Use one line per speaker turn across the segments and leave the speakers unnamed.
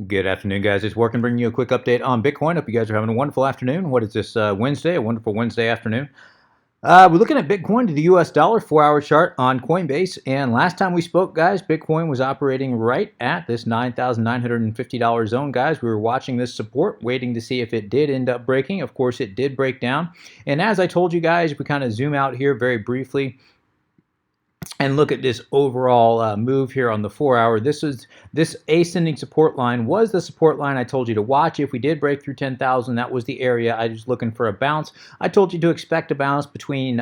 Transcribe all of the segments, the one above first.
Good afternoon, guys. It's Working, bringing you a quick update on Bitcoin. Hope you guys are having a wonderful afternoon. What is this, Wednesday? A wonderful Wednesday afternoon. We're looking at Bitcoin to the US dollar 4-hour chart on Coinbase. And last time we spoke, guys, Bitcoin was operating right at this $9,950 zone, guys. We were watching this support, waiting to see if it did end up breaking. Of course, it did break down. And as I told you guys, we kind of zoom out here very briefly and look at this overall move here on the 4-hour. This ascending support line was the support line I told you to watch. If we did break through 10,000, that was the area I was looking for a bounce. I told you to expect a bounce between,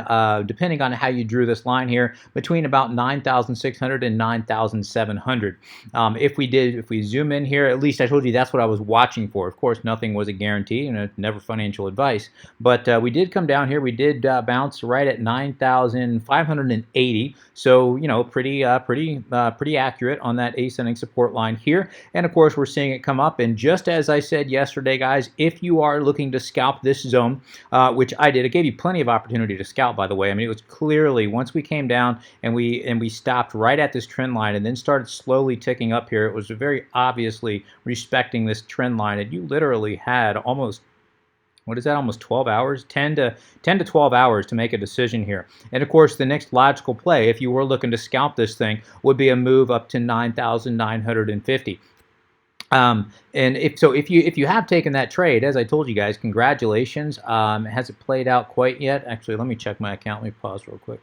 depending on how you drew this line here, between about 9,600 and 9,700. If we zoom in here, at least I told you that's what I was watching for. Of course, nothing was a guarantee, and it's never financial advice. But we did come down here. We did bounce right at 9,580. So, you know, pretty accurate on that ascending support line here. And of course, we're seeing it come up. And just as I said yesterday, guys, if you are looking to scalp this zone, which I did, it gave you plenty of opportunity to scalp, by the way. I mean, it was clearly, once we came down and we stopped right at this trend line and then started slowly ticking up here, it was very obviously respecting this trend line. And you literally had almost, what is that, almost 12 hours, 10 to 12 hours to make a decision here. And of course, the next logical play, if you were looking to scalp this thing, would be a move up to 9,950. And if you have taken that trade, as I told you guys, congratulations. Has it played out quite yet? Actually, let me check my account. Let me pause real quick.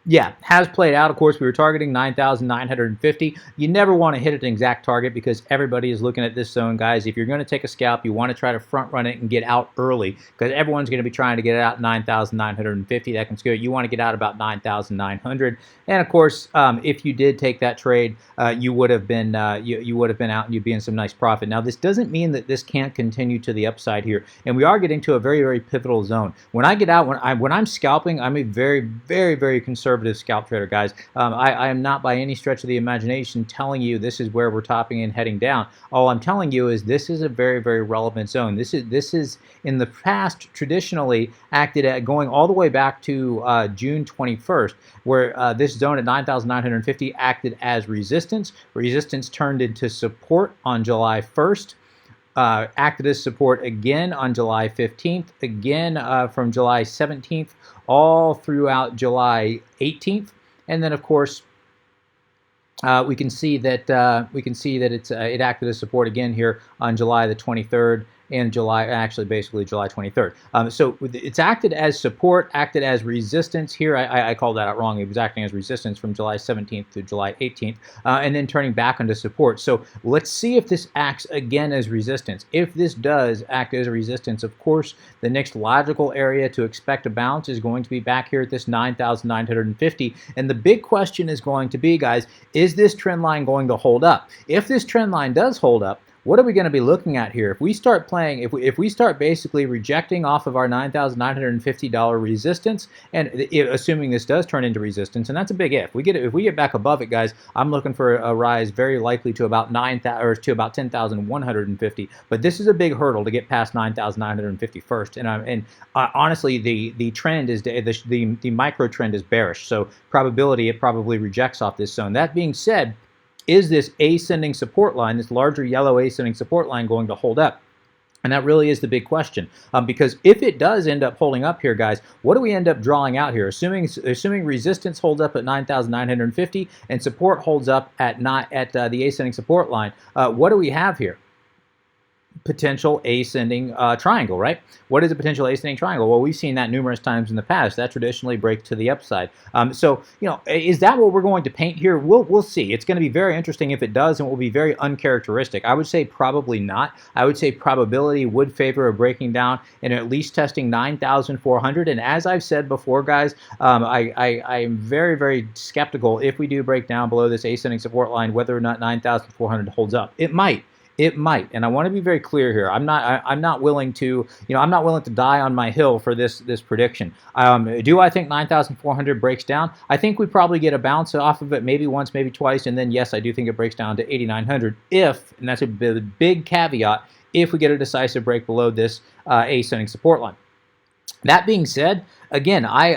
Yeah, has played out. Of course, we were targeting 9,950. You never want to hit an exact target because everybody is looking at this zone, guys. If you're going to take a scalp, you want to try to front run it and get out early because everyone's going to be trying to get out 9,950. That can scare you. You want to get out about 9,900. And of course, if you did take that trade, you would have been you would have been out and you'd be in some nice profit. Now, this doesn't mean that this can't continue to the upside here, and we are getting to a very, very pivotal zone. When I get out, when I'm scalping, I'm a very, very, very conservative scalp trader, guys. I am not by any stretch of the imagination telling you this is where we're topping and heading down. All I'm telling you is this is a very, very relevant zone. This is in the past traditionally acted at going all the way back to June 21st, where this zone at 9,950 acted as resistance. Resistance turned into support on July 1st. Acted as support again on July 15th, again from July 17th, all throughout July 18th, and then of course we can see that it acted as support again here on July the 23rd. And basically July 23rd. So it's acted as support, acted as resistance here. I called that out wrong. It was acting as resistance from July 17th to July 18th, and then turning back into support. So let's see if this acts again as resistance. If this does act as a resistance, of course, the next logical area to expect a bounce is going to be back here at this 9,950. And the big question is going to be, guys, is this trend line going to hold up? If this trend line does hold up, what are we going to be looking at here? If we start playing, if we start basically rejecting off of our $9,950 resistance, and assuming this does turn into resistance, and that's a big if. If we get back above it, guys, I'm looking for a rise very likely to about 10,150. But this is a big hurdle to get past 9,950 first. And honestly, the trend is the micro trend is bearish. So probability it probably rejects off this zone. That being said, is this ascending support line, this larger yellow ascending support line, going to hold up? And that really is the big question, because if it does end up holding up here, guys, what do we end up drawing out here? Assuming resistance holds up at 9,950 and support holds up at the ascending support line, what do we have here? Potential ascending triangle, right? What is a potential ascending triangle? Well, we've seen that numerous times in the past. That traditionally breaks to the upside. So, you know, is that what we're going to paint here? We'll see. It's going to be very interesting if it does, and it will be very uncharacteristic. I would say probably not. I would say probability would favor a breaking down and at least testing 9,400. And as I've said before, guys, I'm very, very skeptical if we do break down below this ascending support line, whether or not 9,400 holds up. It might. It might, and I want to be very clear here. I'm not willing to, I'm not willing to die on my hill for this prediction. Do I think 9,400 breaks down? I think we probably get a bounce off of it, maybe once, maybe twice, and then yes, I do think it breaks down to 8,900 if, and that's a big caveat, if we get a decisive break below this ascending support line. That being said, again, I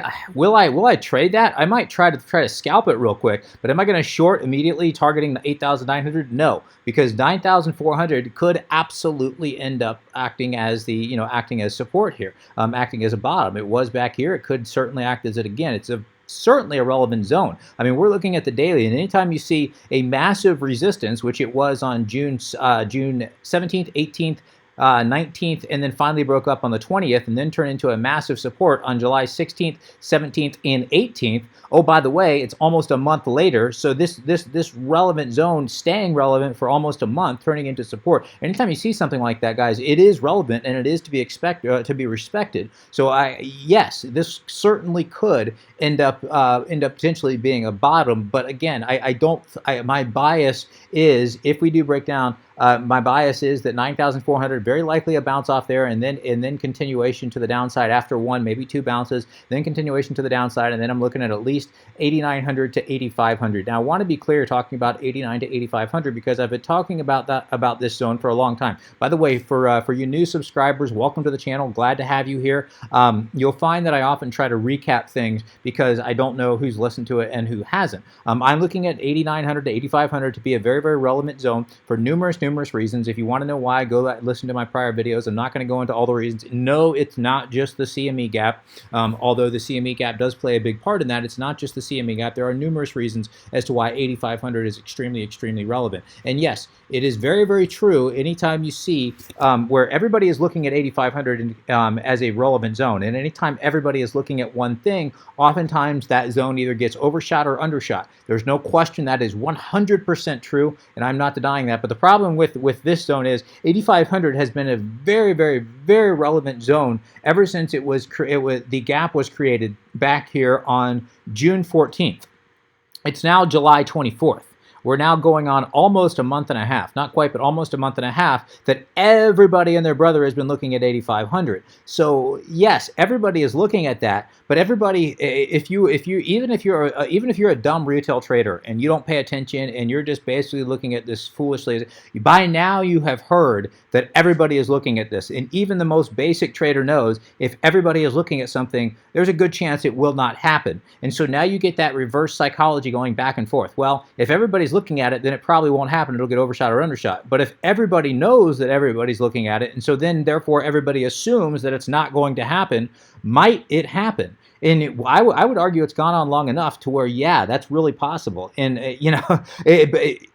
trade that? I might try to scalp it real quick, but am I going to short immediately targeting the 8,900? No, because 9,400 could absolutely end up acting as the acting as support here, acting as a bottom. It was back here. It could certainly act as it again. It's a certainly a relevant zone. I mean, we're looking at the daily, and anytime you see a massive resistance, which it was on June 17th, 18th, 19th, and then finally broke up on the 20th, and then turned into a massive support on July 16th, 17th, and 18th. Oh, by the way, it's almost a month later, so this relevant zone staying relevant for almost a month, turning into support. Anytime you see something like that, guys, it is relevant and it is to be respected. So yes, this certainly could end up potentially being a bottom. But again, my bias is, if we do break down, my bias is that 9,400 very likely a bounce off there, and then continuation to the downside after one, maybe two bounces, then continuation to the downside, and then I'm looking at least 8,900 to 8,500. Now I want to be clear talking about 89 to 8,500 because I've been talking about this zone for a long time. By the way, for you new subscribers, welcome to the channel. Glad to have you here. You'll find that I often try to recap things because I don't know who's listened to it and who hasn't. I'm looking at 8,900 to 8,500 to be a very, very relevant zone for numerous reasons. If you want to know why, go listen to my prior videos. I'm not going to go into all the reasons. No, it's not just the CME gap. Although the CME gap does play a big part in that, it's not just the CME gap. There are numerous reasons as to why 8,500 is extremely relevant. And yes, it is very, very true. Anytime you see where everybody is looking at 8,500 as a relevant zone, and anytime everybody is looking at one thing, oftentimes that zone either gets overshot or undershot. There's no question that is 100% true, and I'm not denying that. But the problem with this zone is 8,500 has been a very, very, very relevant zone ever since the gap was created back here on June 14th. It's now July 24th. We're now going on almost a month and a half, not quite, but almost a month and a half, that everybody and their brother has been looking at 8,500. So yes, everybody is looking at that, but everybody, even if you're a dumb retail trader and you don't pay attention and you're just basically looking at this foolishly, by now you have heard that everybody is looking at this, and even the most basic trader knows if everybody is looking at something, there's a good chance it will not happen. And so now you get that reverse psychology going back and forth. Well, if everybody's looking at it, then it probably won't happen. It'll get overshot or undershot. But if everybody knows that everybody's looking at it, and so then therefore everybody assumes that it's not going to happen, might it happen? And I would argue it's gone on long enough to where, yeah, that's really possible. And,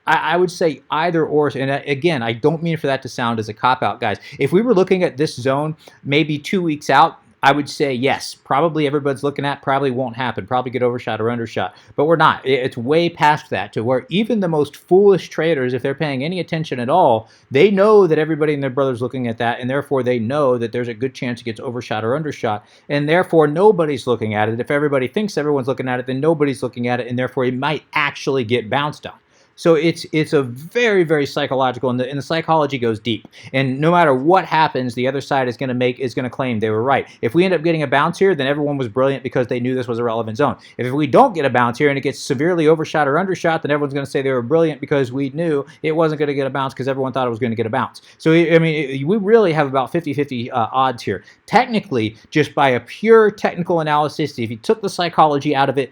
I would say either or. And again, I don't mean for that to sound as a cop-out, guys. If we were looking at this zone maybe 2 weeks out, I would say yes, probably everybody's looking at, probably won't happen, probably get overshot or undershot. But we're not. It's way past that, to where even the most foolish traders, if they're paying any attention at all, they know that everybody and their brother's looking at that, and therefore they know that there's a good chance it gets overshot or undershot, and therefore nobody's looking at it. If everybody thinks everyone's looking at it, then nobody's looking at it, and therefore it might actually get bounced on. So it's a very, very psychological, and the psychology goes deep. And no matter what happens, the other side is going to claim they were right. If we end up getting a bounce here, then everyone was brilliant because they knew this was a relevant zone. If we don't get a bounce here and it gets severely overshot or undershot, then everyone's going to say they were brilliant because we knew it wasn't going to get a bounce because everyone thought it was going to get a bounce. So I mean, we really have about 50-50 odds here. Technically, just by a pure technical analysis, if you took the psychology out of it,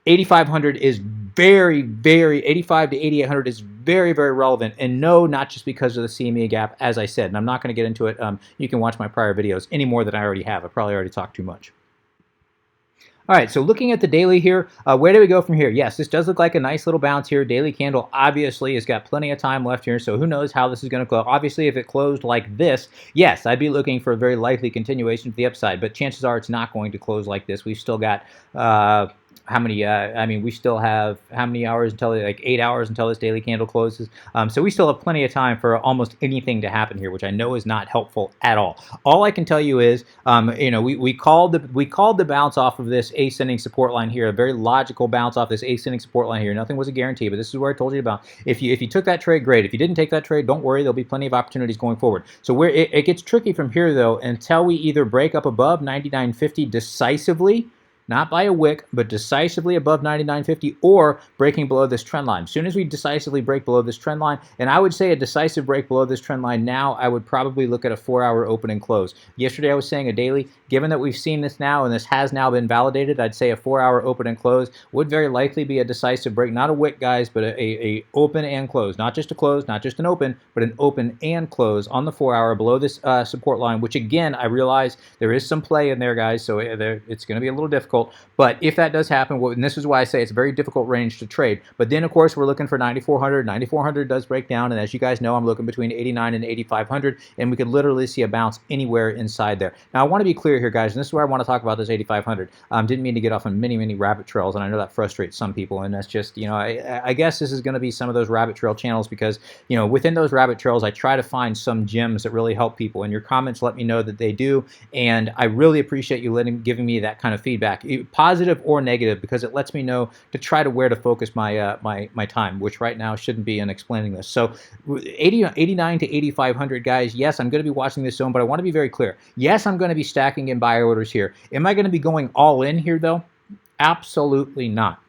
8,500 is very, very, 85 to 8,800 is very, very relevant. And no, not just because of the CME gap, as I said. And I'm not going to get into it. You can watch my prior videos any more than I already have. I probably already talked too much. All right, so looking at the daily here, where do we go from here? Yes, this does look like a nice little bounce here. Daily candle obviously has got plenty of time left here, so who knows how this is going to close. Obviously, if it closed like this, yes, I'd be looking for a very likely continuation to the upside, but chances are it's not going to close like this. We've still got how many, we still have how many hours until, like 8 hours until this daily candle closes. So we still have plenty of time for almost anything to happen here, which I know is not helpful at all. All I can tell you is, we called the bounce off of this ascending support line here, a very logical bounce off this ascending support line here. Nothing was a guarantee, but this is where I told you about. If you took that trade, great. If you didn't take that trade, don't worry. There'll be plenty of opportunities going forward. So where it gets tricky from here, though, until we either break up above 99.50 decisively, not by a wick, but decisively above 99.50 or breaking below this trend line. As soon as we decisively break below this trend line, and I would say a decisive break below this trend line now, I would probably look at a 4-hour open and close. Yesterday I was saying a daily. Given that we've seen this now and this has now been validated, I'd say a 4-hour open and close would very likely be a decisive break. Not a wick, guys, but a open and close. Not just a close, not just an open, but an open and close on the 4-hour below this support line, which again, I realize there is some play in there, guys, so it's going to be a little difficult. But if that does happen, and this is why I say it's a very difficult range to trade. But then, of course, we're looking for 9,400. 9,400 does break down, and as you guys know, I'm looking between 89 and 8,500, and we could literally see a bounce anywhere inside there. Now, I want to be clear here, guys, and this is where I want to talk about this 8,500. Didn't mean to get off on many rabbit trails, and I know that frustrates some people, and that's just, I guess this is going to be some of those rabbit trail channels because, within those rabbit trails, I try to find some gems that really help people, and your comments let me know that they do, and I really appreciate you giving me that kind of feedback, positive or negative, because it lets me know to try to where to focus my my time, which right now shouldn't be in explaining this. So 89 to 8,500, guys, yes, I'm going to be watching this zone, but I want to be very clear. Yes, I'm going to be stacking in buy orders here. Am I going to be going all in here, though? Absolutely not.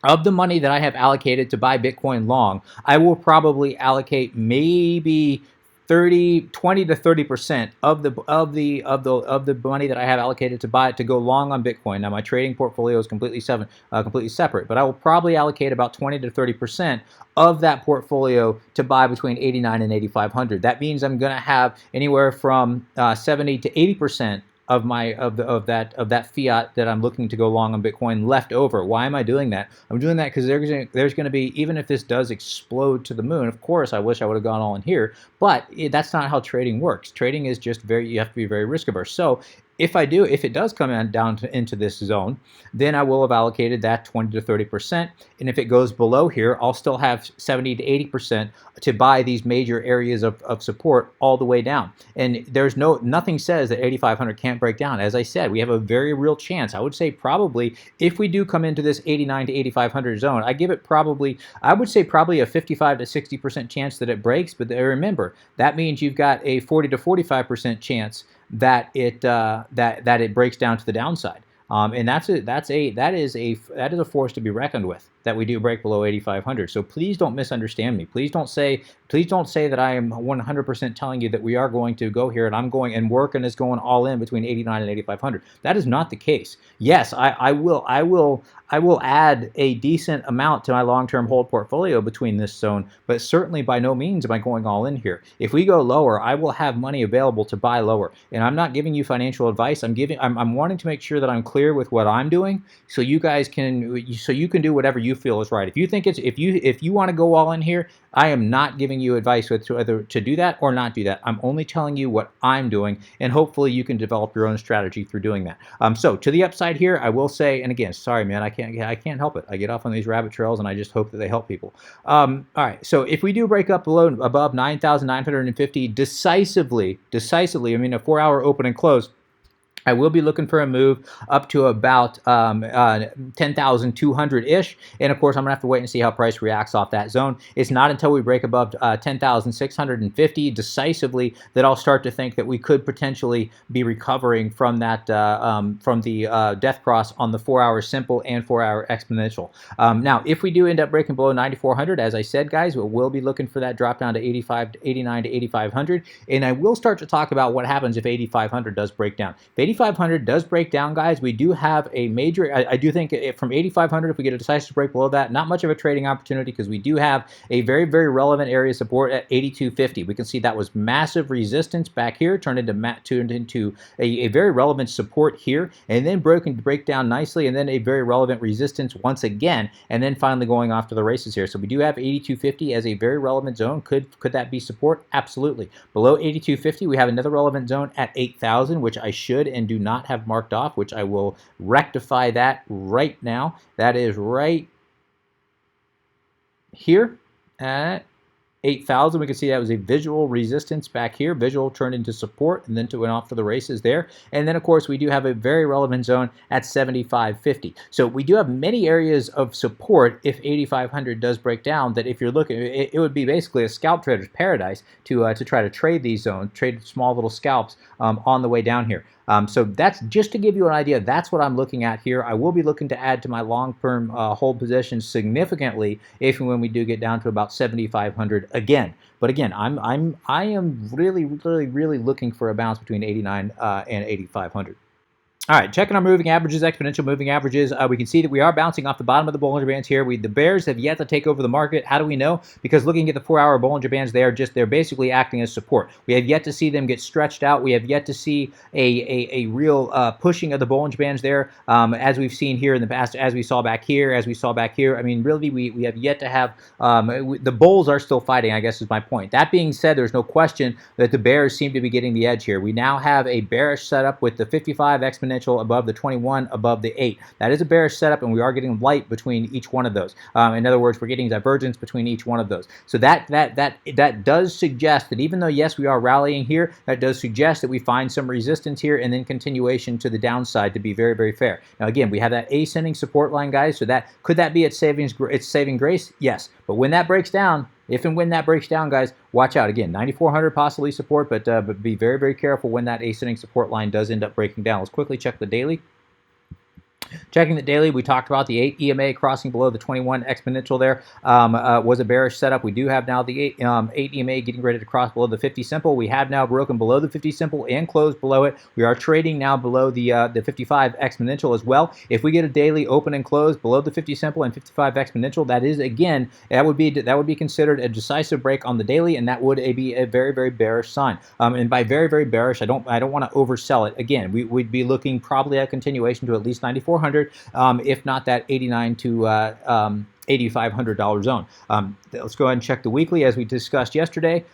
Of the money that I have allocated to buy Bitcoin long, I will probably allocate maybe 20 to 30% of the money that I have allocated to go long on Bitcoin. Now my trading portfolio is completely separate, but I will probably allocate about 20 to 30% of that portfolio to buy between 89 and 8,500. That means I'm going to have anywhere from 70 to 80% of that fiat that I'm looking to go long on Bitcoin left over. Why am I doing that? I'm doing that because there's going to be, even if this does explode to the moon, of course I wish I would have gone all in here, but that's not how trading works. Trading is just you have to be very risk averse. So if it does come into this zone, then I will have allocated that 20 to 30%. And if it goes below here, I'll still have 70 to 80% to buy these major areas of support all the way down. And there's nothing says that 8,500 can't break down. As I said, we have a very real chance. I would say probably if we do come into this 89 to 8,500 zone, I would say probably a 55 to 60% chance that it breaks. But remember, that means you've got a 40 to 45% chance that it breaks down to the downside, and that is a force to be reckoned with, that we do break below 8,500. So please don't misunderstand me. Please don't say that I am 100% telling you that we are going to go here and I'm going and work and is going all in between 89 and 8,500. That is not the case. Yes, I will add a decent amount to my long-term hold portfolio between this zone, but certainly by no means am I going all in here. If we go lower, I will have money available to buy lower. And I'm not giving you financial advice. I'm wanting to make sure that I'm clear with what I'm doing, so you can do whatever you feel is right. If you want to go all in here, I am not giving you advice whether to do that or not do that. I'm only telling you what I'm doing, and hopefully you can develop your own strategy through doing that. So to the upside here, I will say, and again, sorry man, I can't help it. I get off on these rabbit trails, and I just hope that they help people. All right, so if we do break up above 9,950 decisively, I mean a 4-hour open and close, I will be looking for a move up to about 10,200-ish. And of course, I'm going to have to wait and see how price reacts off that zone. It's not until we break above 10,650 decisively that I'll start to think that we could potentially be recovering from that, from the death cross on the 4-hour simple and 4-hour exponential. Now, if we do end up breaking below 9,400, as I said, guys, we'll be looking for that drop down to 89 to 8,500. And I will start to talk about what happens if 8,500 does break down. If 8,500 does break down, guys, we do have a major, I do think from 8,500, if we get a decisive break below that, not much of a trading opportunity because we do have a very relevant area of support at 8,250. We can see that was massive resistance back here, turned into a very relevant support here, and then break down nicely, and then a very relevant resistance once again, and then finally going off to the races here. So we do have 8,250 as a very relevant zone. Could that be support? Absolutely. Below 8,250, we have another relevant zone at 8,000, which I should and do not have marked off, which I will rectify that right now. That is right here at 8,000, we can see that was a visual resistance back here. Visual turned into support and then went off to the races there. And then, of course, we do have a very relevant zone at 75.50. So we do have many areas of support if 8,500 does break down, that if you're looking, it would be basically a scalp trader's paradise to try to trade these zones, trade small little scalps on the way down here. So that's just to give you an idea. That's what I'm looking at here. I will be looking to add to my long-term hold position significantly if and when we do get down to about 7,500 again. But again, I am really looking for a bounce between 89 and 8,500. All right, checking our moving averages, exponential moving averages, we can see that we are bouncing off the bottom of the Bollinger Bands here. The bears have yet to take over the market. How do we know? Because looking at the 4-hour Bollinger Bands, they're basically acting as support. We have yet to see them get stretched out. We have yet to see a real pushing of the Bollinger Bands there, as we've seen here in the past, as we saw back here, I mean, really, we have yet to have, the bulls are still fighting, I guess is my point. That being said, there's no question that the bears seem to be getting the edge here. We now have a bearish setup with the 55 exponential above the 21, above the 8. That is a bearish setup, and we are getting light between each one of those. In other words, we're getting divergence between each one of those. So that does suggest that even though, yes, we are rallying here, that does suggest that we find some resistance here and then continuation to the downside to be very fair. Now, again, we have that ascending support line, guys, so could that be its saving grace? Yes. But when that breaks down, if and when that breaks down, guys, watch out. Again, 9,400 possibly support, but be very careful when that ascending support line does end up breaking down. Let's quickly check the daily. Checking the daily, we talked about the 8 EMA crossing below the 21 exponential there was a bearish setup. We do have now the 8 EMA getting ready to cross below the 50 simple. We have now broken below the 50 simple and closed below it. We are trading now below the 55 exponential as well. If we get a daily open and close below the 50 simple and 55 exponential, that is, again, that would be considered a decisive break on the daily, and that would be a very very bearish sign. And by very bearish, I don't want to oversell it. Again, we'd be looking probably at continuation to at least 9,400, if not that 89 to $8,500 zone. Let's go ahead and check the weekly as we discussed yesterday.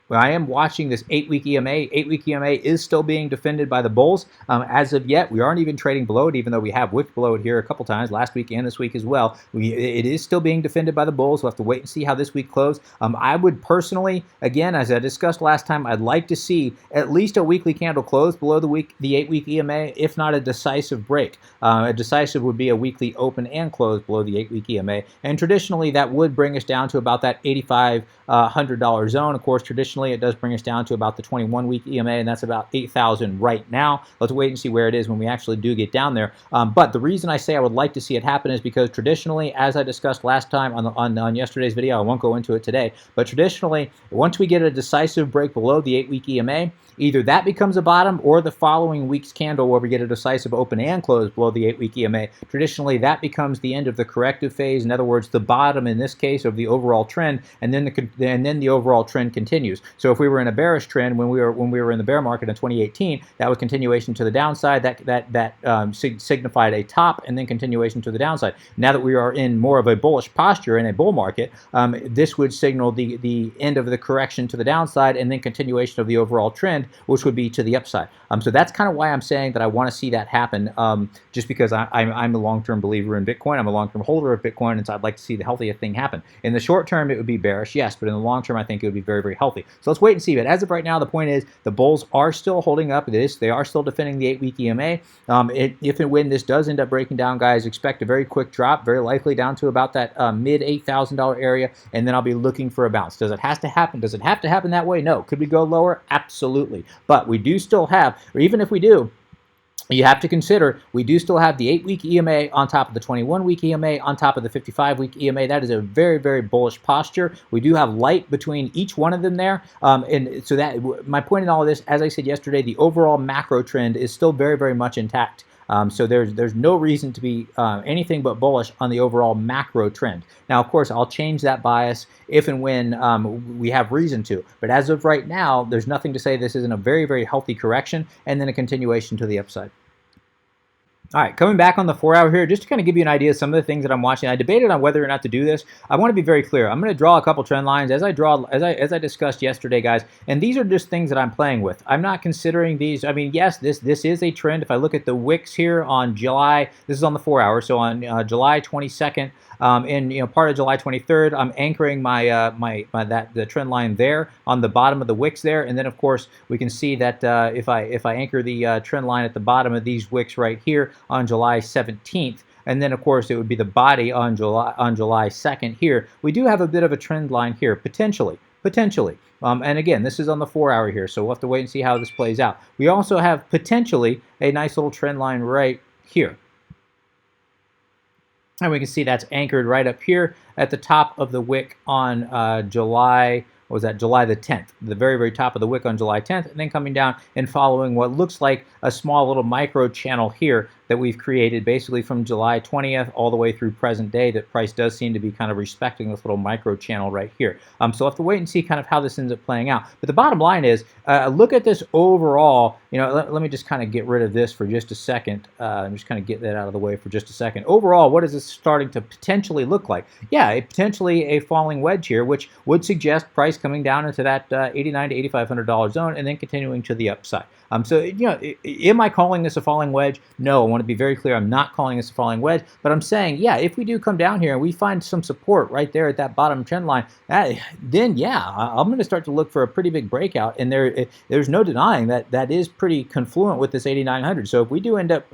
I am watching this 8-week EMA. 8-week EMA is still being defended by the bulls. As of yet, we aren't even trading below it, even though we have wicked below it here a couple times, last week and this week as well. It is still being defended by the bulls. We'll have to wait and see how this week closes. I would personally, again, as I discussed last time, I'd like to see at least a weekly candle close below the 8-week EMA, if not a decisive break. A decisive would be a weekly open and close below the 8-week EMA. And traditionally, that would bring us down to about that $8,500 zone. Of course, traditionally, it does bring us down to about the 21-week EMA, and that's about 8,000 right now. Let's wait and see where it is when we actually do get down there. But the reason I say I would like to see it happen is because traditionally, as I discussed last time on yesterday's video, I won't go into it today, but traditionally, once we get a decisive break below the 8-week EMA, either that becomes a bottom or the following week's candle where we get a decisive open and close below the 8-week EMA. Traditionally, that becomes the end of the corrective phase. In other words, the bottom in this case of the overall trend, and then the overall trend continues. So if we were in a bearish trend when we were in the bear market in 2018, that was continuation to the downside. That signified a top and then continuation to the downside. Now that we are in more of a bullish posture in a bull market, this would signal the end of the correction to the downside and then continuation of the overall trend, which would be to the upside. So that's kind of why I'm saying that I want to see that happen, just because I'm a long-term believer in Bitcoin. I'm a long-term holder of Bitcoin, and so I'd like to see the healthiest thing happen. In the short term, it would be bearish, yes, but in the long term, I think it would be very healthy. So let's wait and see. But as of right now, the point is the bulls are still holding up. They are still defending the 8-week EMA. If and when this does end up breaking down, guys, expect a very quick drop, very likely down to about that mid $8,000 area, and then I'll be looking for a bounce. Does it have to happen? Does it have to happen that way? No. Could we go lower? Absolutely. But we do still have, or even if we do, you have to consider we do still have the 8-week EMA on top of the 21-week EMA on top of the 55-week EMA. That is a very bullish posture. We do have light between each one of them there, and so that my point in all of this, as I said yesterday, the overall macro trend is still very much intact. So there's no reason to be anything but bullish on the overall macro trend. Now, of course, I'll change that bias if and when we have reason to. But as of right now, there's nothing to say this isn't a very healthy correction and then a continuation to the upside. All right, coming back on the 4 hour here, just to kind of give you an idea of some of the things that I'm watching. I debated on whether or not to do this. I want to be very clear. I'm going to draw a couple trend lines as I discussed yesterday, guys. And these are just things that I'm playing with. I'm not considering these. I mean, yes, this is a trend. If I look at the wicks here on July, this is on the 4 hour, so on July 22nd. And part of July 23rd, I'm anchoring the trend line there on the bottom of the wicks there, and then of course we can see that if I anchor the trend line at the bottom of these wicks right here on July 17th, and then of course it would be the body on July 2nd here. We do have a bit of a trend line here potentially. And again, this is on the 4 hour here, so we'll have to wait and see how this plays out. We also have potentially a nice little trend line right here. And we can see that's anchored right up here at the top of the wick on July the 10th, the very, very top of the wick on July 10th, and then coming down and following what looks like a small little micro channel here that we've created basically from July 20th all the way through present day. That price does seem to be kind of respecting this little micro channel right here. So we'll have to wait and see kind of how this ends up playing out. But the bottom line is, look at this overall. Let me just kind of get rid of this for just a second. I'm just kind of get that out of the way for just a second. Overall, what is this starting to potentially look like? Yeah, potentially a falling wedge here, which would suggest price coming down into that $8,900 to $8,500 zone and then continuing to the upside. So, am I calling this a falling wedge? No, I want to be very clear. I'm not calling this a falling wedge, but I'm saying, yeah, if we do come down here and we find some support right there at that bottom trend line, then yeah, I'm going to start to look for a pretty big breakout. And there's no denying that that is pretty confluent with this 8,900. So if we do end up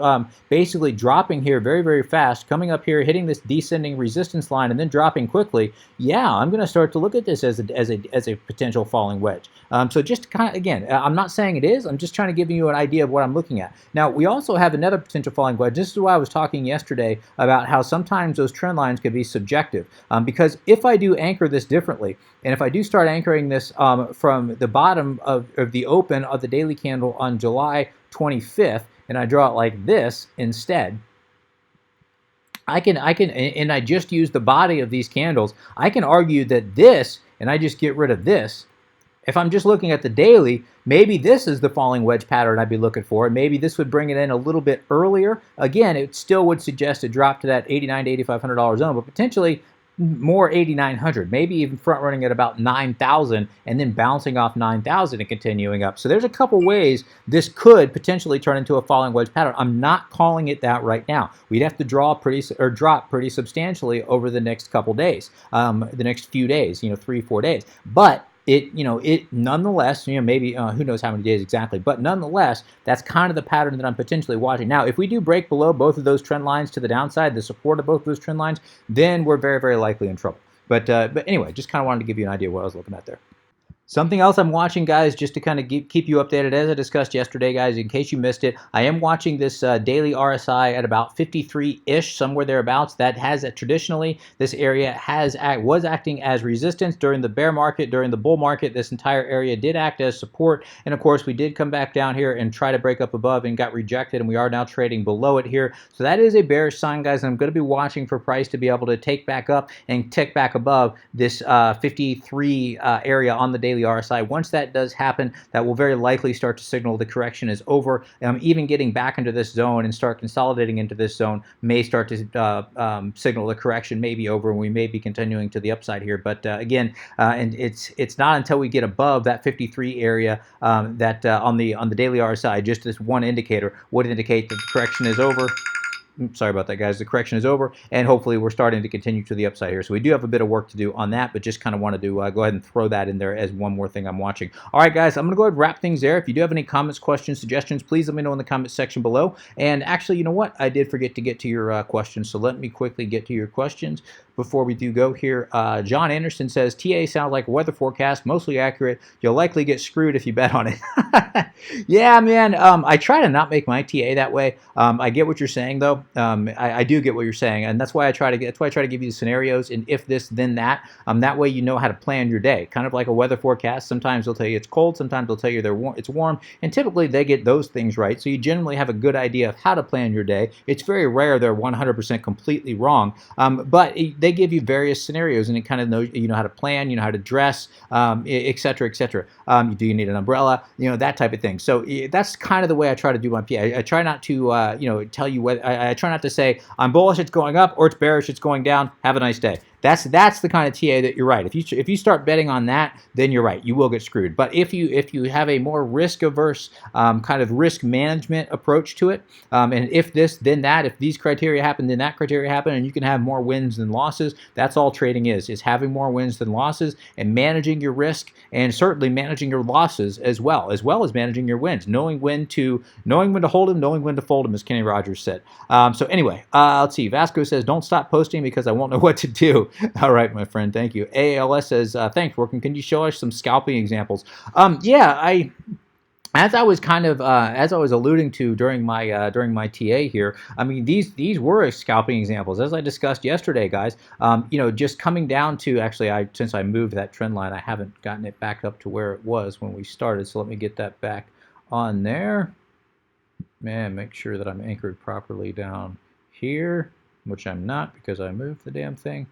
basically dropping here very, very fast, coming up here, hitting this descending resistance line, and then dropping quickly, yeah, I'm going to start to look at this as a potential falling wedge. So just kind of, again, I'm not saying it is. I'm just trying to give you an idea of what I'm looking at. Now, we also have another potential falling wedge. This is why I was talking yesterday about how sometimes those trend lines can be subjective. Because if I do anchor this differently, and if I do start anchoring this from the bottom of the open of the daily candle on July 25th, and I draw it like this instead, and I just use the body of these candles, I can argue that this, and I just get rid of this. If I'm just looking at the daily, maybe this is the falling wedge pattern I'd be looking for, and maybe this would bring it in a little bit earlier. Again, it still would suggest a drop to that $8,900 to $8,500 zone, but potentially more 8,900, maybe even front running at about 9,000 and then bouncing off 9,000 and continuing up. So there's a couple ways this could potentially turn into a falling wedge pattern. I'm not calling it that right now. We'd have to drop pretty substantially over the next couple days, the next few days, 3-4 days. But it nonetheless, maybe who knows how many days exactly, but nonetheless, that's kind of the pattern that I'm potentially watching. Now, if we do break below both of those trend lines to the downside, the support of both of those trend lines, then we're very, very likely in trouble. But anyway, just kind of wanted to give you an idea of what I was looking at there. Something else I'm watching, guys, just to kind of keep you updated, as I discussed yesterday, guys, in case you missed it, I am watching this daily RSI at about 53-ish, somewhere thereabouts. That has traditionally, this area was acting as resistance during the bear market, during the bull market. This entire area did act as support, and of course, we did come back down here and try to break up above and got rejected, and we are now trading below it here. So that is a bearish sign, guys, and I'm going to be watching for price to be able to take back up and tick back above this 53 area on the daily RSI. Once that does happen, that will very likely start to signal the correction is over. Even getting back into this zone and start consolidating into this zone may start to signal the correction may be over, and we may be continuing to the upside here. But again, and it's not until we get above that 53 area that on the daily RSI, just this one indicator would indicate that the correction is over. Sorry about that, guys. The correction is over, and hopefully we're starting to continue to the upside here. So we do have a bit of work to do on that, but just kind of wanted to go ahead and throw that in there as one more thing I'm watching. All right, guys, I'm going to go ahead and wrap things there. If you do have any comments, questions, suggestions, please let me know in the comments section below. And actually, you know what? I did forget to get to your questions, so let me quickly get to your questions before we do go here. John Anderson says, TA sounds like a weather forecast, mostly accurate. You'll likely get screwed if you bet on it. Yeah, man, I try to not make my TA that way. I get what you're saying, though. I do get what you're saying, and that's why I try to give you the scenarios and if this, then that. That way you know how to plan your day. Kind of like a weather forecast. Sometimes they'll tell you it's cold, sometimes they'll tell you it's warm, and typically they get those things right. So you generally have a good idea of how to plan your day. It's very rare they're 100% completely wrong, but they give you various scenarios, and it kind of knows, you know how to plan, you know how to dress, et cetera, et cetera. Do you need an umbrella? You know, that type of thing. So that's kind of the way I try to do my PA. I try not to, you know, tell you what, I try not to say, I'm bullish, it's going up, or it's bearish, it's going down. Have a nice day. That's the kind of TA that you're right. If you start betting on that, then you're right. You will get screwed. But if you have a more risk averse kind of risk management approach to it, and if this then that, if these criteria happen, then that criteria happen, and you can have more wins than losses. That's all trading is having more wins than losses and managing your risk, and certainly managing your losses as well as managing your wins. Knowing when to hold them, knowing when to fold them, as Kenny Rogers said. So anyway, let's see. Vasco says, don't stop posting because I won't know what to do. All right, my friend. Thank you. ALS says, thanks, Working. Can you show us some scalping examples? Yeah, as I was kind of as I was alluding to during my TA here, I mean these were scalping examples, as I discussed yesterday, guys. You know, just coming down to, actually, since I moved that trend line, I haven't gotten it back up to where it was when we started. So let me get that back on there. Man, make sure that I'm anchored properly down here, which I'm not because I moved the damn thing.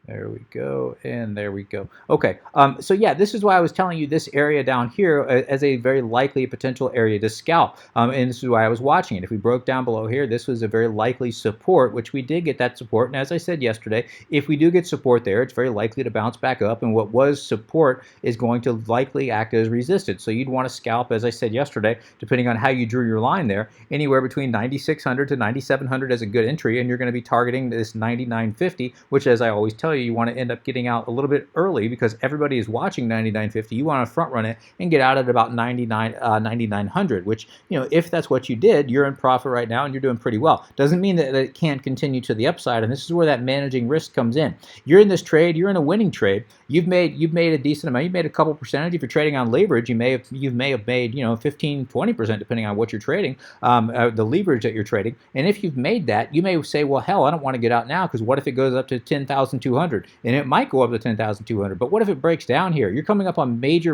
There we go, and there we go. Okay, so yeah, this is why I was telling you this area down here as a very likely potential area to scalp, and this is why I was watching it. If we broke down below here, this was a very likely support, which we did get that support, and as I said yesterday, if we do get support there, it's very likely to bounce back up, and what was support is going to likely act as resistance. So you'd want to scalp, as I said yesterday, depending on how you drew your line there, anywhere between 9,600 to 9,700 as a good entry, and you're going to be targeting this 9,950, which, as I always tell you want to end up getting out a little bit early because everybody is watching 99.50. You want to front run it and get out at about 9,900, which, you know, if that's what you did, you're in profit right now and you're doing pretty well. Doesn't mean that it can't continue to the upside, and this is where that managing risk comes in. You're in this trade, you're in a winning trade. You've made a decent amount. You've made a couple percentage. If you're trading on leverage, you may have made, you know, 15, 20% depending on what you're trading, the leverage that you're trading. And if you've made that, you may say, well, hell, I don't want to get out now because what if it goes up to 10,200? And it might go up to 10,200, but what if it breaks down here? You're coming up on major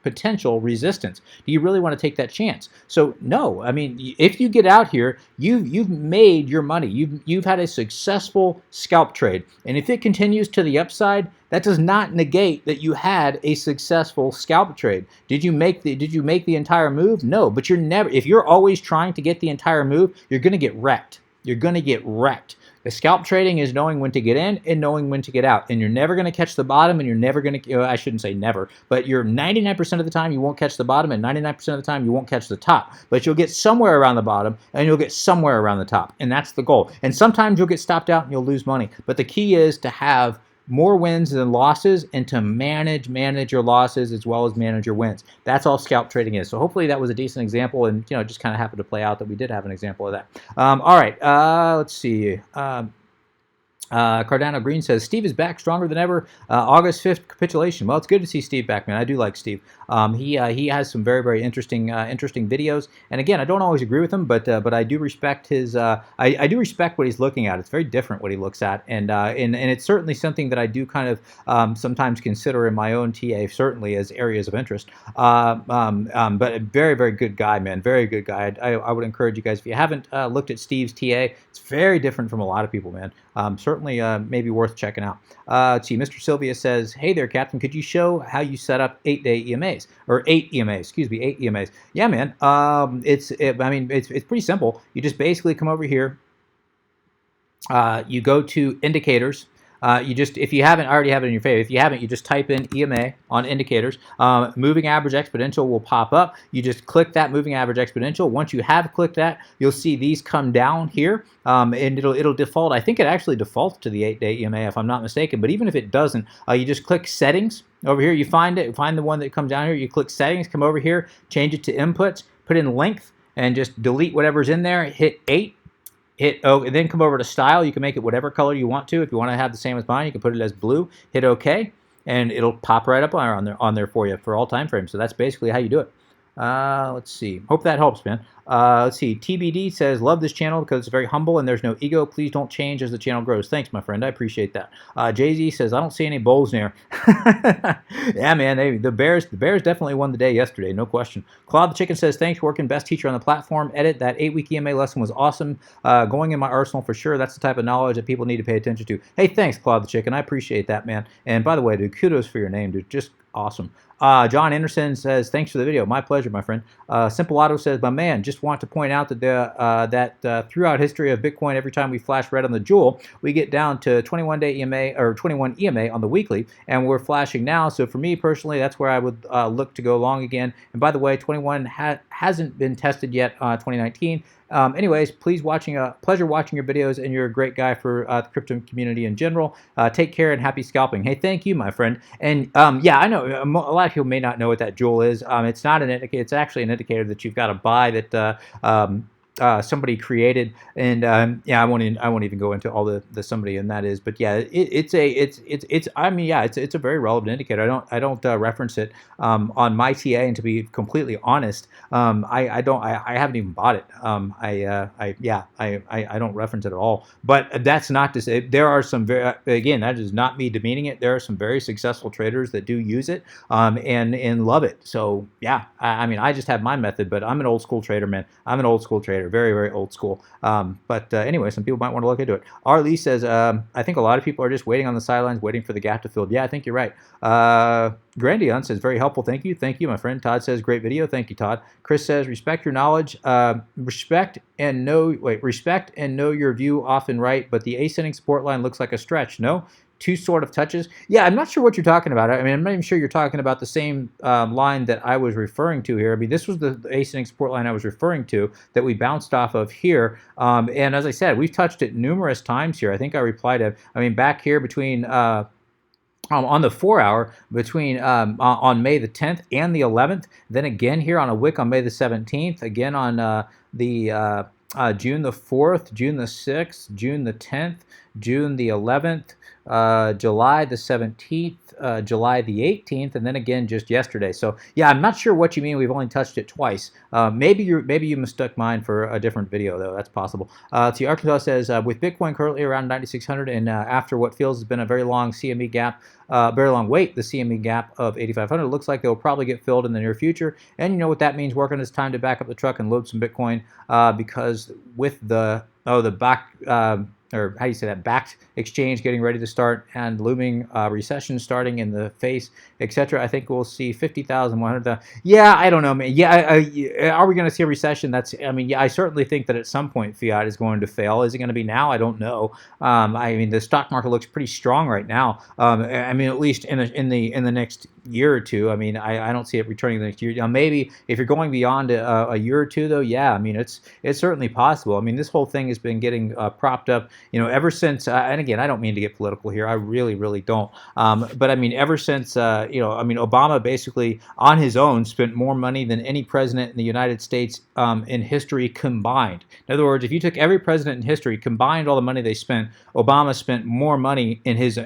potential resistance. Do you really want to take that chance? So no, I mean, if you get out here, you've made your money. You've had a successful scalp trade, and if it continues to the upside, that does not negate that you had a successful scalp trade. Did you make the entire move? No, but if you're always trying to get the entire move, you're going to get wrecked. You're going to get wrecked. The scalp trading is knowing when to get in and knowing when to get out. And you're never going to catch the bottom, and you're never going to, I shouldn't say never, but you're 99% of the time you won't catch the bottom, and 99% of the time you won't catch the top. But you'll get somewhere around the bottom, and you'll get somewhere around the top. And that's the goal. And sometimes you'll get stopped out and you'll lose money. But the key is to have more wins than losses, and to manage your losses as well as manage your wins. That's all scalp trading is. So hopefully that was a decent example, and you know, just kind of happened to play out that we did have an example of that. All right, let's see. Cardano Green says, Steve is back stronger than ever. August 5th capitulation. Well, it's good to see Steve back, man. I do like Steve. He has some very interesting videos. And again, I don't always agree with him, but I do respect his. I do respect what he's looking at. It's very different what he looks at, and it's certainly something that I do kind of sometimes consider in my own TA, certainly as areas of interest. But a very good guy, man. Very good guy. I would encourage you guys, if you haven't looked at Steve's TA, it's very different from a lot of people, man. Certainly maybe worth checking out. Let's see, Mr. Sylvia says, hey there, Captain, could you show how you set up 8-day EMAs? Or 8 EMAs, excuse me, 8 EMAs. Yeah, man, it's pretty simple. You just basically come over here, you go to indicators. If you haven't, I already have it in your favor. If you haven't, you just type in EMA on indicators. Moving average exponential will pop up. You just click that moving average exponential. Once you have clicked that, you'll see these come down here, and it'll default. I think it actually defaults to the 8-day EMA if I'm not mistaken. But even if it doesn't, you just click settings over here. You find the one that comes down here. You click settings, come over here, change it to inputs, put in length, and just delete whatever's in there. Hit 8. Hit OK, and then come over to style. You can make it whatever color you want to. If you want to have the same as mine, you can put it as blue. Hit OK, and it'll pop right up on there for you for all time frames. So that's basically how you do it. Let's see. Hope that helps, man. Let's see. TBD says, love this channel because it's very humble and there's no ego. Please don't change as the channel grows. Thanks, my friend. I appreciate that. Jay-Z says, I don't see any bulls near. Yeah, man. The Bears definitely won the day yesterday, no question. Claude the Chicken says, thanks for working. Best teacher on the platform. Edit, that 8-week EMA lesson was awesome. Going in my arsenal for sure. That's the type of knowledge that people need to pay attention to. Hey, thanks, Claude the Chicken. I appreciate that, man. And by the way, dude, kudos for your name, dude. Just awesome. John Anderson says, thanks for the video. My pleasure, my friend. Simple Auto says, my man, just want to point out that throughout history of Bitcoin, every time we flash red on the Joule, we get down to 21-day EMA or 21 EMA on the weekly, and we're flashing now. So for me personally, that's where I would look to go long again. And by the way, 21 hasn't been tested yet, 2019. Anyways, pleasure watching your videos, and you're a great guy for the crypto community in general. Take care and happy scalping. Hey, thank you, my friend. And yeah, I know a lot of people may not know what that Joule is. It's not an indicator. It's actually an indicator that you've got a buy that somebody created, and yeah, I won't even go into all the somebody and that is, but yeah, it's a very relevant indicator. I don't reference it on my TA, and to be completely honest, I haven't even bought it. I don't reference it at all. But that's not to say there are some again, that is not me demeaning it. There are some very successful traders that do use it and love it. So yeah, I mean, I just have my method, but I'm an old school trader, man. I'm an old school trader. Very, very old school. But anyway, some people might want to look into it. Arlie says, I think a lot of people are just waiting on the sidelines, waiting for the gap to fill. Yeah, I think you're right. Grandion says, very helpful. Thank you. Thank you, my friend. Todd says, great video. Thank you, Todd. Chris says, respect your knowledge. Respect and know your view often right, but the ascending support line looks like a stretch. No? Two sort of touches. Yeah, I'm not sure what you're talking about. I mean, I'm not even sure you're talking about the same line that I was referring to here. I mean, this was the ascending support line I was referring to that we bounced off of here. And as I said, we've touched it numerous times here. I think I replied to, I mean, back here between on the 4-hour between on May the 10th and the 11th, then again here on a wick on May the 17th, again on the June the 4th, June the 6th, June the 10th, June the 11th, July the 17th, July the 18th, and then again just yesterday. So yeah, I'm not sure what you mean. We've only touched it twice. Maybe you mistook mine for a different video, though. That's possible. See, Arkansas says, with Bitcoin currently around 9,600 and after what feels has been a very long CME gap, very long wait, the CME gap of 8,500 looks like they'll probably get filled in the near future. And you know what that means? Working this time to back up the truck and load some Bitcoin because with the back or how do you say that, backed exchange getting ready to start and looming recession starting in the face, etc. I think we'll see 50,000, 100,000. Yeah, I don't know, man. Yeah, are we going to see a recession? I mean, yeah, I certainly think that at some point fiat is going to fail. Is it going to be now? I don't know. I mean, the stock market looks pretty strong right now. I mean, at least in the next year or two. I mean, I don't see it returning the next year. Now, maybe if you're going beyond a year or two, though, yeah, I mean, it's certainly possible. I mean, this whole thing has been getting propped up, you know, ever since. And again, I don't mean to get political here. I really, really don't. But I mean, ever since, you know, I mean, Obama basically on his own spent more money than any president in the United States in history combined. In other words, if you took every president in history, combined all the money they spent, Obama spent more money in his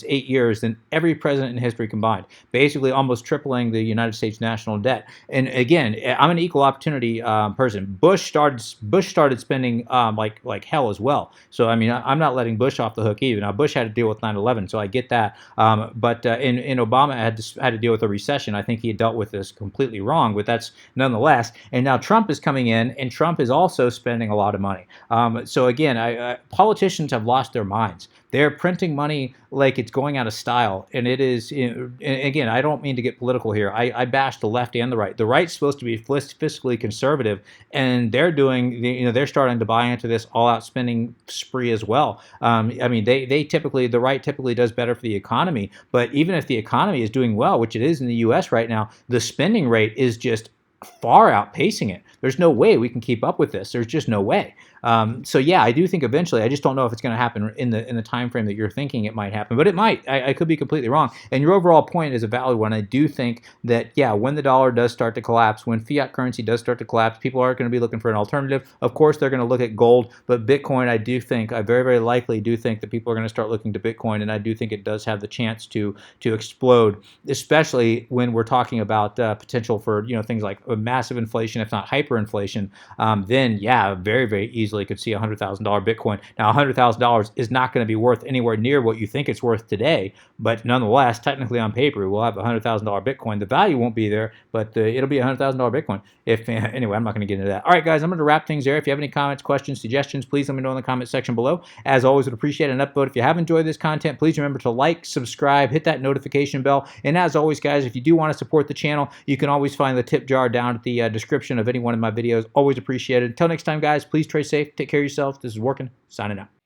8 years than every president in history combined. Basically, almost tripling the United States national debt. And again, I'm an equal opportunity person. Bush started spending like hell as well. So I mean, I'm not letting Bush off the hook either. Now Bush had to deal with 9/11, so I get that. But in Obama had to deal with a recession. I think he had dealt with this completely wrong, but that's nonetheless. And now Trump is coming in, and Trump is also spending a lot of money. So again, politicians have lost their minds. They're printing money like it's going out of style, and it is. And again, I don't mean to get political here. I bash the left and the right. The right's supposed to be fiscally conservative, and they're doing. You know, they're starting to buy into this all-out spending spree as well. I mean, the right typically does better for the economy, but even if the economy is doing well, which it is in the U.S. right now, the spending rate is just far outpacing it. There's no way we can keep up with this. There's just no way. So yeah, I do think eventually. I just don't know if it's going to happen in the time frame that you're thinking it might happen, but it might. I could be completely wrong. And your overall point is a valid one. I do think that yeah, when the dollar does start to collapse, when fiat currency does start to collapse, people are going to be looking for an alternative. Of course, they're going to look at gold, but Bitcoin, I very, very likely do think that people are going to start looking to Bitcoin, and I do think it does have the chance to explode, especially when we're talking about potential for things like massive inflation, if not hyperinflation, then yeah, very, very easily could see $100,000 Bitcoin. Now, $100,000 is not going to be worth anywhere near what you think it's worth today, but nonetheless, technically on paper, we'll have $100,000 Bitcoin. The value won't be there, but it'll be $100,000 Bitcoin. If anyway, I'm not going to get into that. All right, guys, I'm going to wrap things there. If you have any comments, questions, suggestions, please let me know in the comment section below. As always, would appreciate an upvote. If you have enjoyed this content, please remember to like, subscribe, hit that notification bell. And as always, guys, if you do want to support the channel, you can always find the tip jar down at the description of any one of my videos. Always appreciated. Until next time, guys, please stay safe. Take care of yourself. This is Working. Signing out.